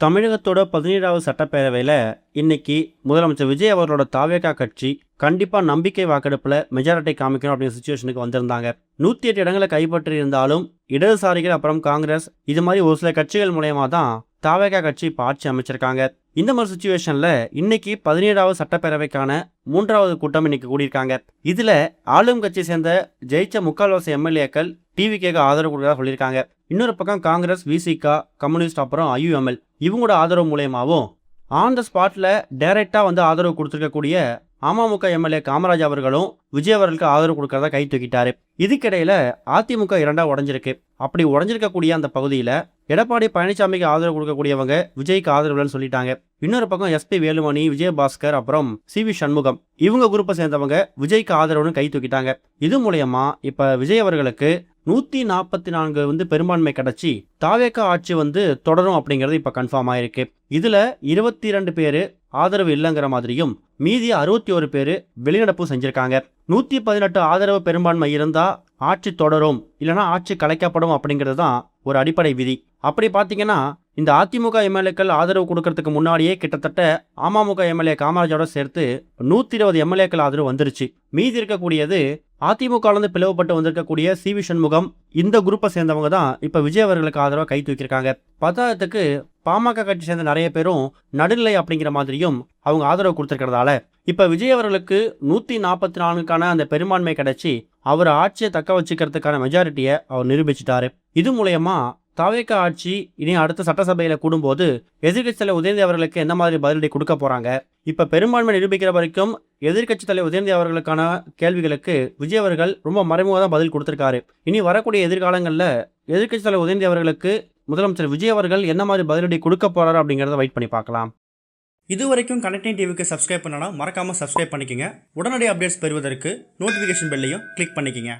தமிழகத்தோட 17வது சட்டப்பேரவையில் இன்னைக்கு முதலமைச்சர் விஜய் அவர்களோட தாவேகா கட்சி கண்டிப்பாக நம்பிக்கை வாக்கெடுப்பில் மெஜாரிட்டி காமிக்கணும் அப்படிங்கிற சுச்சுவேஷனுக்கு வந்திருந்தாங்க. 108 இடங்களை கைப்பற்றி இருந்தாலும் இடதுசாரிகள் அப்புறம் காங்கிரஸ் இது மாதிரி ஒரு சில கட்சிகள் மூலயமா தான் தாவேகா கட்சி இப்போ ஆட்சி அமைச்சிருக்காங்க. இந்த மாதிரி சுச்சுவேஷனில் இன்னைக்கு 17வது சட்டப்பேரவைக்கான 3வது கூட்டம் இன்னைக்கு கூடியிருக்காங்க. இதில் ஆளும் கட்சி சேர்ந்த ஜெயிச்ச முக்கால்வாசி எம்எல்ஏக்கள் டிவிகேக்கு ஆதரவு கொடுக்கறதா சொல்லியிருக்காங்க. இன்னொரு பக்கம் காங்கிரஸ், விசிகா, கம்யூனிஸ்ட் அப்புறம் ஐயுஎம்எல் இவங்களோட ஆதரவு மூலயமாவும் ஆன் த ஸ்பாட்ல டைரக்டா ஆதரவு கொடுத்துருக்கக்கூடிய அமமுக எம்எல்ஏ காமராஜ் அவர்களும் விஜய் அவர்களுக்கு ஆதரவு கொடுக்கறதா கை தூக்கிட்டாரு. இதுக்கிடையில அதிமுக இரண்டா உடஞ்சிருக்கு. அப்படி உடஞ்சிருக்கக்கூடிய அந்த பகுதியில எடப்பாடி பழனிசாமிக்கு ஆதரவு கொடுக்கக்கூடியவங்க விஜய்க்கு ஆதரவுன்னு சொல்லிட்டாங்க. இன்னொரு பக்கம் எஸ்பி வேலுமணி, விஜயபாஸ்கர் அப்புறம் சிவி சண்முகம் இவங்க குரூப்பை சேர்ந்தவங்க விஜய்க்கு ஆதரவுன்னு கை தூக்கிட்டாங்க. இது மூலயமா இப்ப விஜய் அவர்களுக்கு 144 பெரும்பான்மை கிடைச்சி தாவேகா ஆட்சி தொடரும் அப்படிங்கிறது இப்ப கன்ஃபார்ம் ஆயிருக்கு. இதுல 22 பேரு ஆதரவு இல்லைங்கிற மாதிரியும் மீதி 61 பேரு வெளிநடப்பு செஞ்சிருக்காங்க. 118 ஆதரவு பெரும்பான்மை இருந்தா ஆட்சி தொடரும், இல்லைனா ஆட்சி கலைக்கப்படும் அப்படிங்கிறது தான் ஒரு அடிப்படை விதி. அப்படி பார்த்தீங்கன்னா இந்த அதிமுக எம்எல்ஏக்கள் ஆதரவு கொடுக்கறதுக்கு முன்னாடியே கிட்டத்தட்ட அமமுக எம்எல்ஏ காமராஜோட சேர்த்து 120 எம்எல்ஏக்கள் ஆதரவு வந்துருச்சு. மீதி இருக்கக்கூடியது அதிமுக பிளவுபட்டு வந்திருக்கக்கூடிய சிவி சண்முகம் இந்த குரூப்பை சேர்ந்தவங்க தான் இப்ப விஜய் அவர்களுக்கு ஆதரவாக கை தூக்கியிருக்காங்க. பத்தாயிரத்துக்கு பாமக கட்சி சேர்ந்த நிறைய பேரும் நடுநிலை அப்படிங்கிற மாதிரியும் அவங்க ஆதரவு கொடுத்திருக்கிறதால இப்ப விஜய் அவர்களுக்கு 144க்கான அந்த பெரும்பான்மை கிடைச்சி அவர் ஆட்சியை தக்க வச்சுக்கிறதுக்கான மெஜாரிட்டியை அவர் நிரூபிச்சிட்டாரு. இது மூலயமா தாவேகா ஆட்சி இனி அடுத்த சட்டசபையில கூடும்போது எதிர்கட்சி தலைவர் உதயநிதி அவர்களுக்கு என்ன மாதிரி பதிலடி கொடுக்க போறாங்க, இப்ப பெரும்பான்மை நிரூபிக்கிற வரைக்கும் எதிர்கட்சி தலைவர் உதயநிதி அவர்களுக்கான கேள்விகளுக்கு விஜய் அவர்கள் ரொம்ப மறைமுகமாக தான் பதில் கொடுத்திருக்காரு. இனி வரக்கூடிய எதிர்காலங்களில் எதிர்கட்சி தலைவர் உதயநிதி அவர்களுக்கு முதலமைச்சர் விஜய் அவர்கள் என்ன மாதிரி பதிலடி கொடுக்க போறாரு அப்படிங்கிறத வெயிட் பண்ணி பார்க்கலாம். இதுவரைக்கும் கனெக்டிங் டிவிக்கு சப்ஸ்கிரைப் பண்ணனா மறக்காம சப்ஸ்கிரைப் பண்ணிக்கங்க. உடனடி அப்டேட்ஸ் பெறுவதற்கு நோட்டிஃபிகேஷன் பெல்லையும் கிளிக் பண்ணிக்கங்க.